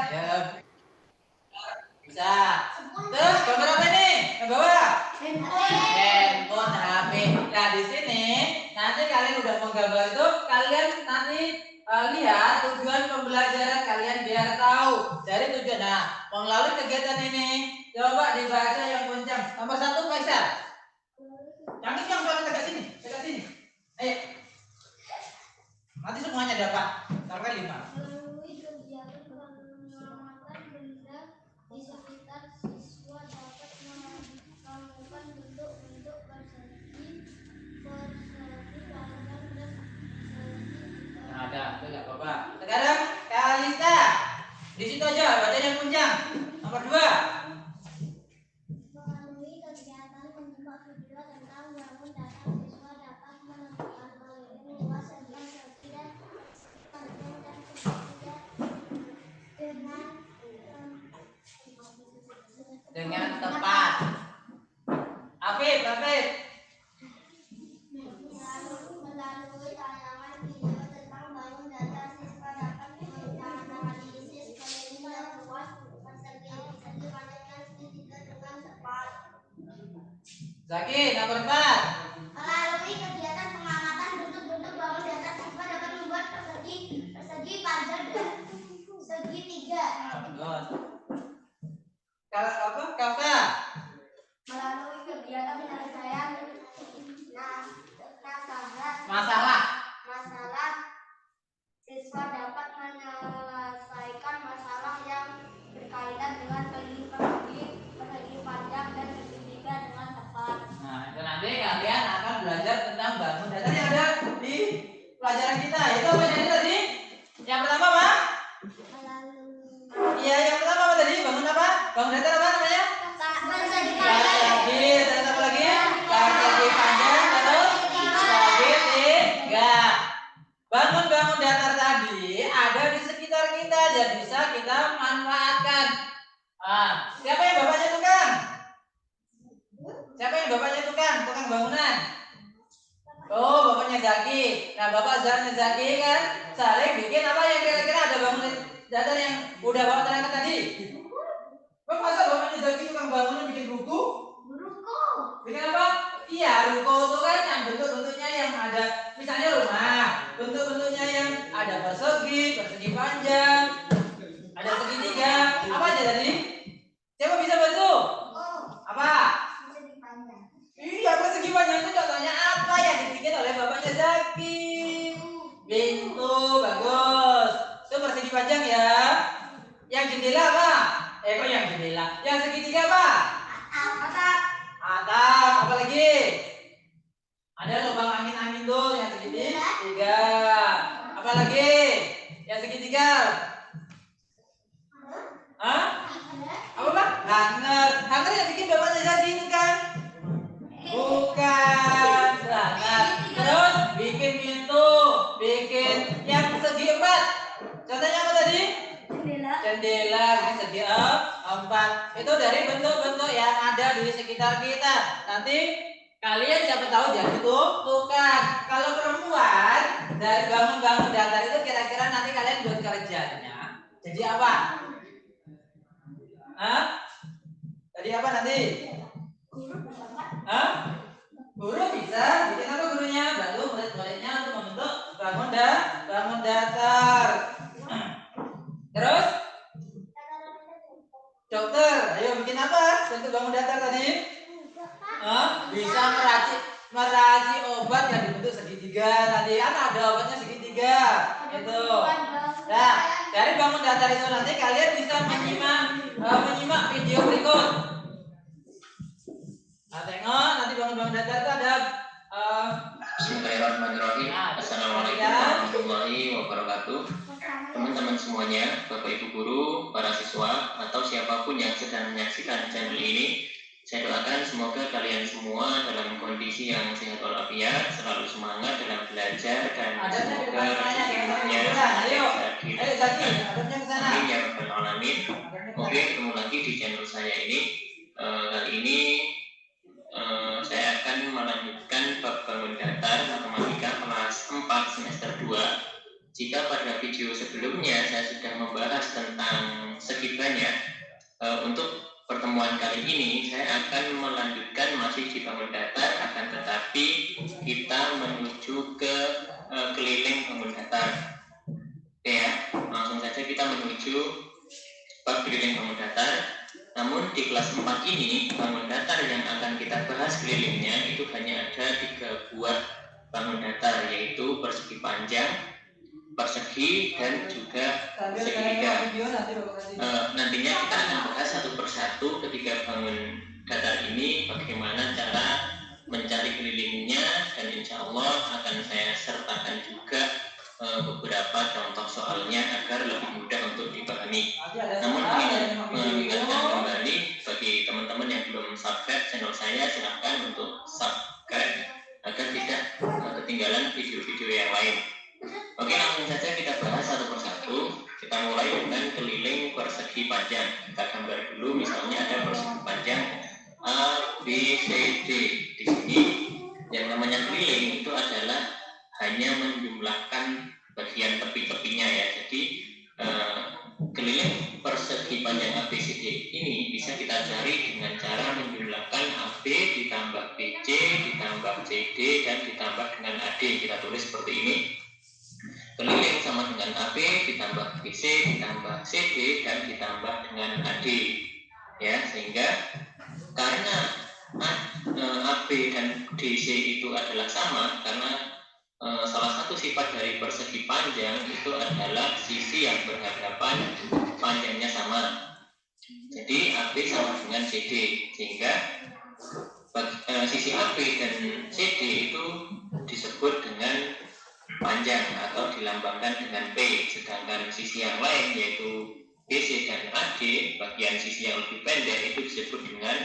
Ya, bisa. Terus gambar apa ini? Yang bawah? Handphone, HP. Nah di sini nanti kalian udah menggambar itu, kalian nanti lihat tujuan pembelajaran kalian biar tahu. Jadi tujuan. Nah, melalui kegiatan ini coba dibaca yang kencang. Nomor 1 Faisal. Yang kencang soalnya dekat sini, dekat sini. Ayo. Nanti semuanya dapat sampai 5. Melalui kegiatan pengamatan benda di sekitar, siswa dapat menemukan bentuk-bentuk persegi panjang dan segi. Nah, ada, itu nggak apa-apa. Sekarang Kalista, di situ aja baca yang kencang. Nomor 2. Melalui kegiatan menyimak video tentang bangun data, siswa dapat menentukan luas segi dan panjang dan segitiga Dengan tepat. Afif. Melalui tayangan video tentang bangun data, siswa dapat menganalisis keliling yang luas persegi panjang dan segitiga dengan tepat. Zaki, nomor 4. Melalui kegiatan pengamatan bentuk-bentuk bangun data, siswa dapat membuat persegi panjang dan segitiga. Bagus. Kalau apa? Kakak. Melalui kegiatan penyelesaian Masalah. Siswa dapat menyelesaikan masalah yang berkaitan dengan persegi panjang dan segitiga dengan tepat. Nah, itu nanti kalian akan belajar tentang bangun data yang ada di pelajaran kita. Itu apa tadi? Yang pertama apa? Iya, yang pertama apa tadi? Bangun apa? Bangun data apa namanya? Persegi Persegi, terus apa lagi? Persegi panjang, terus segitiga. Bangun datar tadi ada di sekitar kita dan bisa kita manfaatkan. Siapa yang bapaknya tukang? Tukang bangunan. Oh, bapaknya Zaki. Nah, bapak Zaki kan saling bikin apa yang kira-kira ada bangunan datar yang udah bapak terangkan tadi. Masa bapaknya Zaki tukang bangunan bikin ruko? Bikin apa? Iya, ruko itu kan yang bentuk-bentuknya yang ada, misalnya rumah, bentuk-bentuknya yang ada persegi panjang, ada segitiga. Apa aja tadi? Siapa bisa bantu? Apa? Iya, persegi panjang itu contohnya apa yang dibikin oleh bapaknya Zaki? Pintu, bagus. Itu persegi panjang ya. Yang jendela apa? Kok yang jendela? Yang segitiga apa? Atap. Apa lagi? Ada lubang angin tuh yang segitiga. Apa lagi? Yang segitiga? Hah? Apa Pak? Hanger yang bikin bapaknya Zaki itu kan? Bukan. Hanger. Terus bikin pintu, bikin yang segi 4. Contohnya apa tadi? Jendela ini segi 4. Itu dari bentuk-bentuk yang ada di sekitar kita. Nanti kalian siapa tahu jadi tukang. Kalau perempuan dari bangun datar itu kira-kira nanti kalian buat kerjanya jadi apa? Jadi apa nanti? Guru bisa. Bikin apa gurunya? Bantu murid-muridnya untuk membentuk bangun datar. Terus dokter, ayo bikin apa? Bentuk bangun datar tadi? Bisa meracik obat yang dibentuk segitiga tadi. Kan ada obatnya segitiga. Itu. Nah, dari bangun datar itu nanti kalian bisa menyimak video berikut. Nah, tengok nanti bangun datar itu ada Bismillahirrahmanirrahim. Assalamualaikum warahmatullahi wabarakatuh. Teman-teman semuanya, Bapak Ibu guru, para siswa, atau siapapun yang sedang menyaksikan channel ini, saya doakan semoga kalian semua dalam kondisi yang sehat walafiat, selalu semangat dalam belajar, dan semoga hidupnya amin ya rabbal alamin. Oke, ketemu lagi di channel saya ini. Kali ini saya akan melanjutkan bab bangun datar matematika kelas 4 semester 2. Jika pada video sebelumnya saya sudah membahas tentang persegi banyak. Untuk pertemuan kali ini saya akan melanjutkan masih di bangun datar, akan tetapi kita menuju ke keliling bangun datar. Oke ya, langsung saja kita menuju bab keliling bangun datar. Namun di kelas 4 ini bangun datar yang akan kita bahas kelilingnya itu hanya ada 3 buah bangun datar, yaitu persegi panjang, persegi, dan juga segitiga. Nantinya kita akan bahas satu persatu ketiga bangun datar ini, bagaimana cara mencari kelilingnya, dan insya Allah akan saya sertakan juga beberapa contoh soalnya agar lebih mudah untuk dipahami. Namun ingin mengingatkan kembali bagi teman-teman yang belum subscribe channel saya, silahkan untuk subscribe agar tidak ketinggalan video-video yang lain. Oke, langsung saja kita bahas satu persatu. Kita mulai dengan keliling persegi panjang. Kita gambar dulu, misalnya ada persegi panjang A, B, C, D. Di sini yang namanya keliling itu adalah hanya menjumlahkan bagian tepi-tepinya ya. Jadi keliling persegi panjang ABCD ini bisa kita cari dengan cara menjumlahkan AB ditambah BC ditambah CD dan ditambah dengan AD. Kita tulis seperti ini. Keliling sama dengan AB ditambah BC ditambah CD dan ditambah dengan AD. Ya, sehingga karena AB dan DC itu adalah sama, karena salah satu sifat dari persegi panjang itu adalah sisi yang berhadapan panjangnya sama. Jadi AB sama dengan CD, sehingga sisi AB dan CD itu disebut dengan panjang atau dilambangkan dengan P, sedangkan sisi yang lain yaitu BC dan AD, bagian sisi yang lebih pendek itu disebut dengan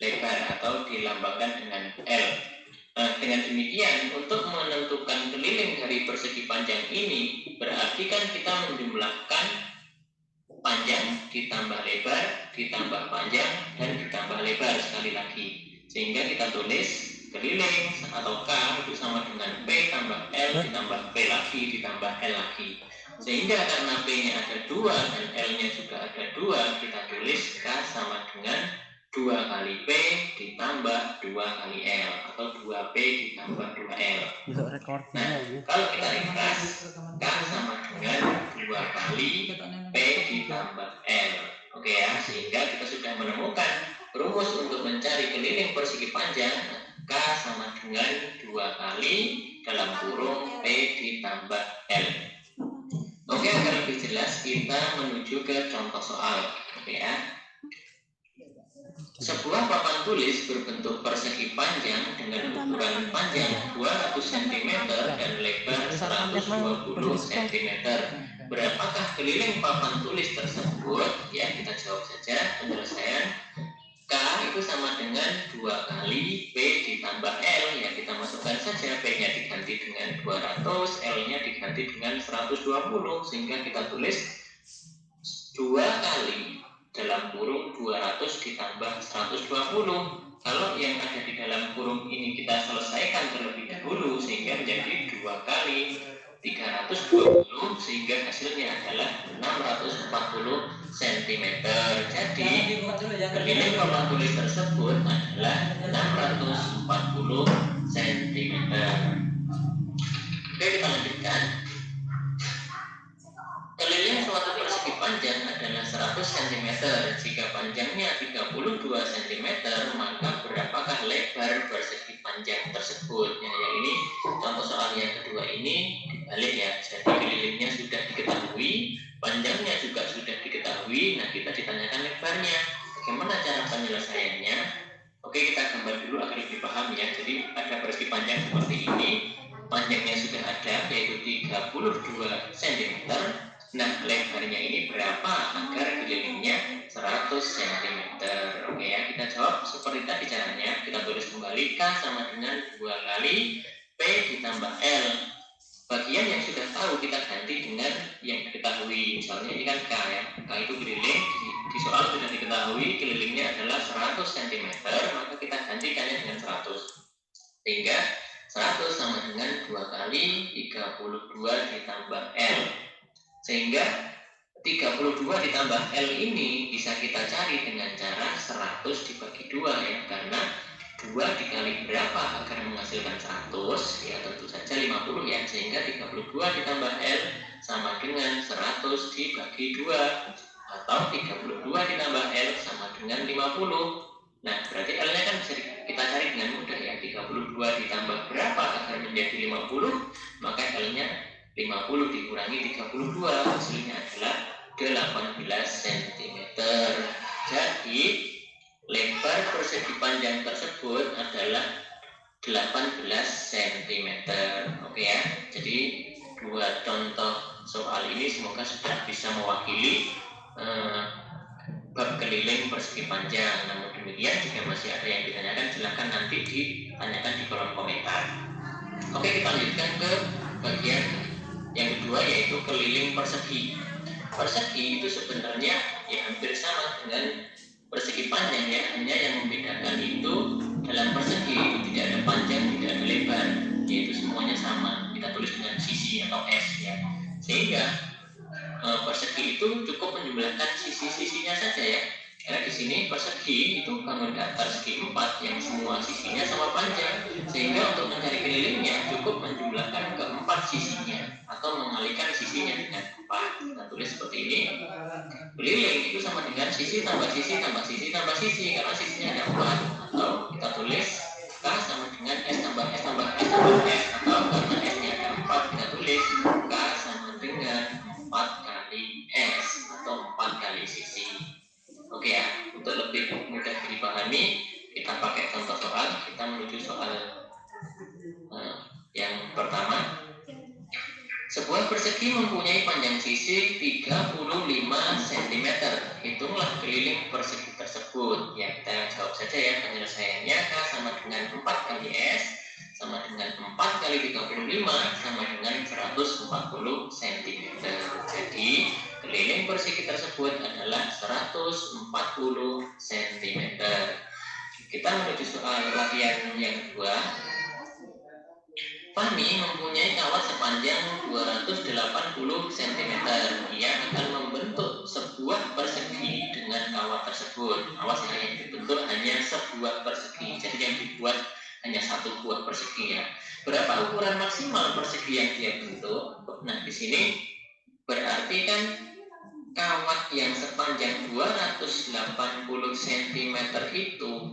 lebar atau dilambangkan dengan L. Dengan demikian, untuk menentukan keliling dari persegi panjang ini, berarti kan kita menjumlahkan panjang ditambah lebar, ditambah panjang, dan ditambah lebar sekali lagi. Sehingga kita tulis keliling atau K itu sama dengan P tambah L ditambah P lagi ditambah L lagi. Sehingga karena P-nya ada 2 dan L-nya juga ada 2, kita tulis K sama dengan 2 kali P ditambah 2 kali L atau 2P ditambah 2L. Nah, kalau kita ringkas, K sama dengan 2 kali P ditambah L. Oke ya, sehingga kita sudah menemukan rumus untuk mencari keliling persegi panjang. K sama dengan 2 kali dalam kurung P ditambah L. Oke, agar lebih jelas kita menuju ke contoh soal. Oke ya. Sebuah papan tulis berbentuk persegi panjang dengan ukuran panjang 200 cm dan lebar 120 cm. Berapakah keliling papan tulis tersebut? Ya, kita jawab saja penyelesaian. K itu sama dengan 2 kali P ditambah L. Ya, kita masukkan saja, P-nya diganti dengan 200, L-nya diganti dengan 120, sehingga kita tulis 2 kali dalam kurung 200 ditambah 120. Kalau yang ada di dalam kurung ini kita selesaikan terlebih dahulu, sehingga menjadi 2 kali 320, sehingga hasilnya adalah 640 cm. Jadi keliling papan tulis tersebut adalah 640 cm. Oke, kita lanjutkan. Keliling suatu persegi panjang adalah 100 cm. Jika panjangnya 32 cm, maka berapakah lebar persegi panjang tersebut? Ya, yang ini contoh soal yang kedua ini dibalik ya. Jadi kelilingnya sudah diketahui, panjangnya juga sudah diketahui. Nah, kita ditanyakan lebarnya. Bagaimana cara penyelesaiannya? Oke, kita gambar dulu agar lebih paham ya. Jadi ada persegi panjang seperti ini. Panjangnya sudah ada, yaitu 32 cm. Nah, lebarnya ini berapa agar kelilingnya 100 cm? Oke ya, kita jawab seperti tadi caranya. Kita tulis kembali K sama dengan 2 kali P ditambah L. Bagian yang sudah tahu kita ganti dengan yang diketahui. Misalnya ini kan K ya. K itu keliling, di soal sudah diketahui kelilingnya adalah 100 cm, maka kita gantikannya dengan 100. Sehingga 100 sama dengan 2 kali 32 ditambah L. Sehingga 32 32 ditambah L ini bisa kita cari dengan cara 100 dibagi 2 ya, karena 2 dikali berapa agar menghasilkan 100 ya tentu saja 50 ya, sehingga 32 ditambah L sama dengan 100 dibagi 2, atau 32 ditambah L sama dengan 50. Nah berarti L nya kan bisa kita cari dengan mudah ya, 32 ditambah berapa agar menjadi 50, maka L nya 50 dikurangi 32, hasilnya adalah 18 cm. Jadi lebar persegi panjang tersebut adalah 18 cm. Oke ya. Jadi dua contoh soal ini semoga sudah bisa mewakili bab keliling persegi panjang. Namun demikian jika masih ada yang ditanyakan silahkan nanti ditanyakan di kolom komentar. Oke, kita lanjutkan ke bagian yang kedua yaitu keliling persegi. Persegi itu sebenarnya ya hampir sama dengan persegi panjang ya, hanya yang membedakan itu dalam persegi itu tidak ada panjang, tidak ada lebar, yaitu semuanya sama, kita tulis dengan sisi atau S ya, sehingga persegi itu cukup menjumlahkan sisi-sisinya saja ya. Karena di sini persegi itu bangun datar segi 4 yang semua sisinya sama panjang, sehingga untuk mencari kelilingnya cukup menjumlahkan keempat sisinya atau mengalikan sisinya dengan 4. Kita tulis seperti ini. Keliling itu sama dengan sisi tambah sisi tambah sisi tambah sisi, karena sisinya ada 4, atau kita tulis K sama dengan S tambah S tambah S tambah S, atau karena S nya ada 4 kita tulis K sama dengan 4 kali S atau 4 kali sisi. Oke ya, untuk lebih mudah dipahami kita pakai contoh soal. Kita menuju soal yang pertama. Sebuah persegi mempunyai panjang sisi 35 cm. Hitunglah keliling persegi tersebut. Ya, kita jawab saja ya penyelesaiannya. K sama dengan 4 kali S sama dengan 4 kali 35 sama dengan 140 cm. Jadi keliling persegi tersebut adalah 140 cm. Kita menuju soal latihan yang kedua. Fahmi mempunyai kawat sepanjang 280 cm. Ia akan membentuk sebuah persegi dengan kawat tersebut. Awas ya, yang dibentuk hanya sebuah persegi. Jadi yang dibuat hanya satu buah persegi ya. Berapa ukuran maksimal persegi yang dia bentuk? Nah di sini berarti kan kawat yang sepanjang 280 cm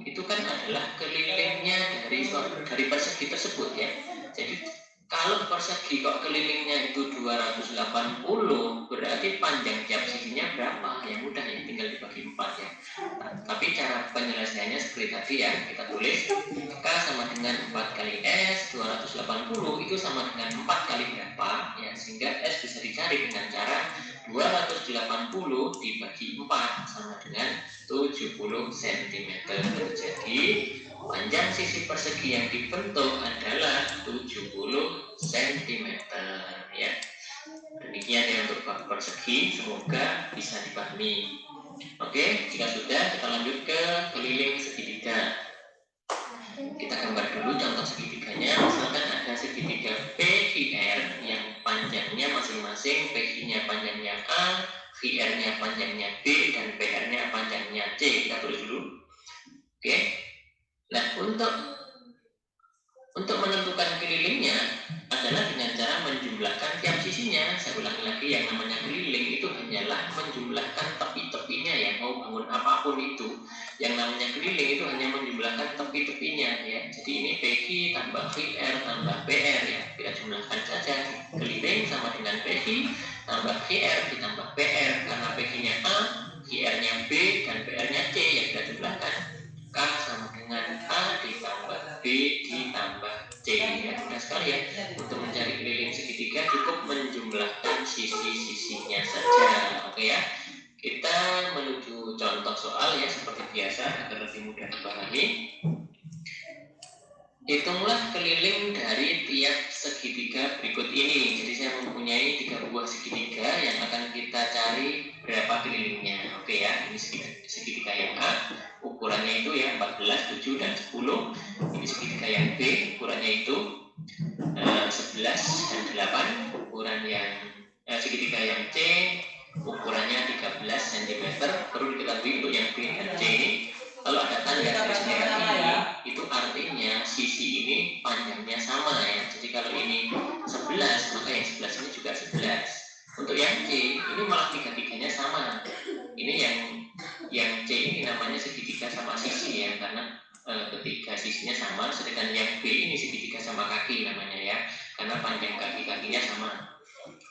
itu kan adalah kelilingnya dari persegi tersebut ya. Jadi kalau persegi kok kelilingnya itu 280, berarti panjang tiap sisinya berapa? Yang mudah ya, tinggal dibagi 4 ya. Nah, tapi cara penyelesaiannya seperti tadi ya, kita tulis K sama dengan 4 kali S, 280 itu sama dengan 4 kali berapa ya, sehingga S bisa dicari dengan cara 280 dibagi 4 sama dengan 70 cm. Jadi panjang sisi persegi yang dibentuk adalah 70 cm ya. Demikian ya untuk bab persegi, semoga bisa dipahami. Oke, jika sudah kita lanjut ke keliling segitiga. Kita gambar dulu contoh segitiganya. Misalkan ada segitiga PQR yang panjangnya masing-masing, PQ-nya panjangnya A, QR-nya panjangnya B, dan PR-nya panjangnya C. Kita tulis dulu. Oke. Nah, untuk menentukan kelilingnya adalah dengan cara menjumlahkan tiap sisinya. Saya ulangi lagi, yang namanya keliling itu hanyalah menjumlahkan tepi-tepinya ya, mau bangun apapun itu. Yang namanya keliling itu hanya menjumlahkan tepi-tepinya ya. Jadi ini PQ tambah QR tambah PR ya. Kita jumlahkan saja. Keliling sama dengan PQ tambah QR ditambah PR, karena PQ-nya A, QR-nya B, dan PR-nya C yang kita jumlahkan. K sama dengan A ditambah B ditambah C ya. Mudah sekali ya. Untuk mencari keliling segitiga cukup menjumlahkan sisi-sisinya saja. Oke ya. Kita menuju contoh soal ya, seperti biasa agar lebih mudah dipahami. Hitunglah keliling dari tiap segitiga berikut ini. Jadi saya mempunyai 3 buah segitiga yang akan kita cari berapa kelilingnya. Oke ya, ini segitiga yang A, ukurannya itu ya 14, 7, dan 10. Ini segitiga yang B, ukurannya itu 11 dan 8. Ukuran yang segitiga yang C, ukurannya 13 cm. Perlu diketahui untuk yang B dan C ini, kalau ada tanda garis merah ini, itu artinya sisi ini panjangnya sama ya. Jadi kalau ini 11, maka yang sebelah sini juga 11. Untuk yang C, ini malah tiga-tiganya sama. Ini yang C ini namanya segitiga sama sisi ya, karena ketiga sisinya sama. Sedangkan yang B ini segitiga sama kaki namanya ya, karena panjang kaki-kakinya sama.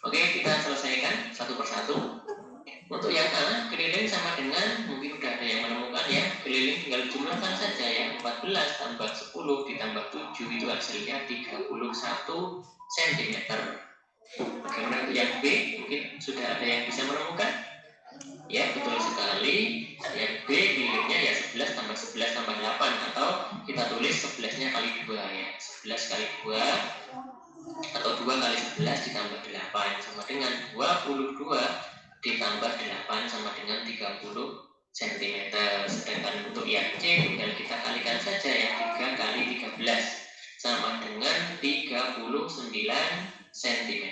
Oke, kita selesaikan satu persatu. Untuk yang A, keliling sama dengan, mungkin udah ada yang menemukan ya, keliling tinggal jumlahkan saja ya, 14 tambah 10 ditambah 7 itu hasilnya 31 cm. Bagaimana untuk yang B? Mungkin sudah ada yang bisa menemukan? Ya, betul sekali. Yang B kelilingnya ya 11 tambah 11 tambah 8, atau kita tulis 11-nya kali 2 ya. 11 kali 2 atau 2 kali 11 ditambah 8 sama dengan 22 ditambah 8 sama dengan 30 cm. Sedangkan untuk yang C tinggal kita kalikan saja ya, 3 kali 13 sama dengan 39 cm.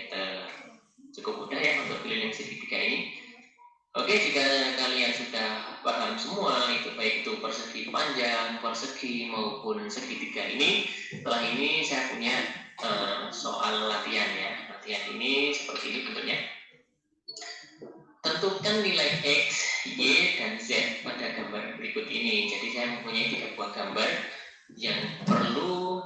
Cukup mudah ya untuk keliling segitiga ini. Oke, jika kalian sudah paham semua, itu baik itu persegi panjang, persegi maupun segitiga ini, setelah ini saya punya soal latihan ya. Latihan ini seperti ini bentuknya. Tentukan nilai X, Y, dan Z pada gambar berikut ini. Jadi saya mempunyai 3 buah gambar yang perlu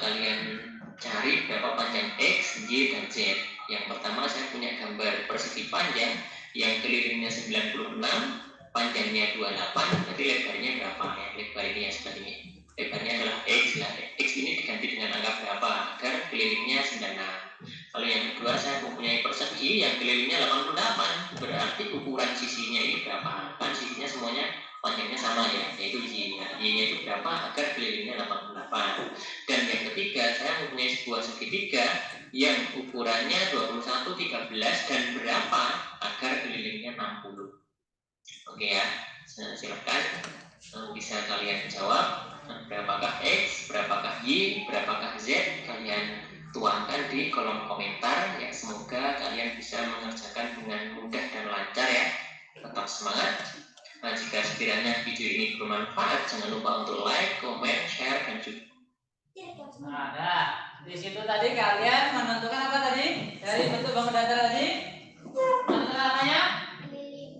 kalian cari berapa panjang X, Y, dan Z. Yang pertama saya punya gambar persegi panjang yang kelilingnya 96, panjangnya 28, berarti lebarnya berapa ya? Lebar ini ya seperti ini. Lebarnya adalah X, nah X ini diganti dengan angka berapa agar kelilingnya 96. Kalau yang kedua saya mempunyai persegi yang kelilingnya 88, berarti ukuran sisinya ini berapa? Kan sisinya semuanya panjangnya sama ya, yaitu Y. Nah, Y-nya itu berapa agar kelilingnya 88. Dan yang ketiga saya mempunyai sebuah segitiga yang ukurannya 21, 13 dan berapa agar kelilingnya 60. Oke ya, silakan bisa kalian jawab berapakah X, berapakah Y, berapakah Z, kalian tuangkan di kolom komentar ya. Semoga kalian bisa mengerjakan dengan mudah dan lancar ya. Tetap semangat. Nah, jika sekiranya video ini bermanfaat, jangan lupa untuk like, comment, share, dan juga Nah, di situ tadi kalian menentukan apa tadi? Dari bentuk bangun datar tadi? Menentukan namanya?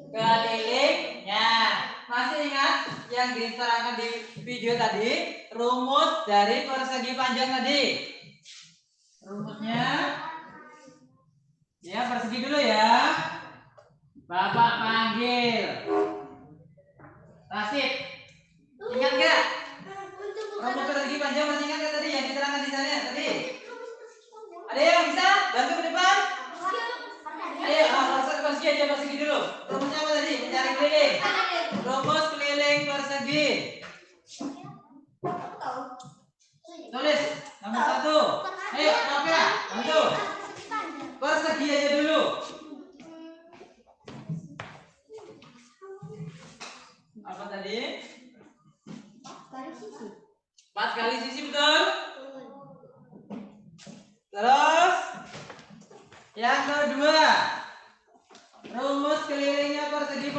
Kelilingnya. Masih ingat yang diterangkan di video tadi? Rumus dari persegi panjang tadi. Rumusnya? Ya, persegi dulu ya. Bapak panggil Rasid. Ingat gak? Rumus persegi panjang masih ingat gak tadi yang diterangkan di sana tadi? Ada yang bisa bantu ke depan? Ayo, persegi aja, persegi dulu. Rumusnya apa tadi? Mencari keliling. Rumus keliling persegi. Tulis nomor 1. Ayo, oke, bantu. Persegi aja dulu. Apa tadi? 4 kali sisi betul? Terus yang kedua, rumus kelilingnya persegi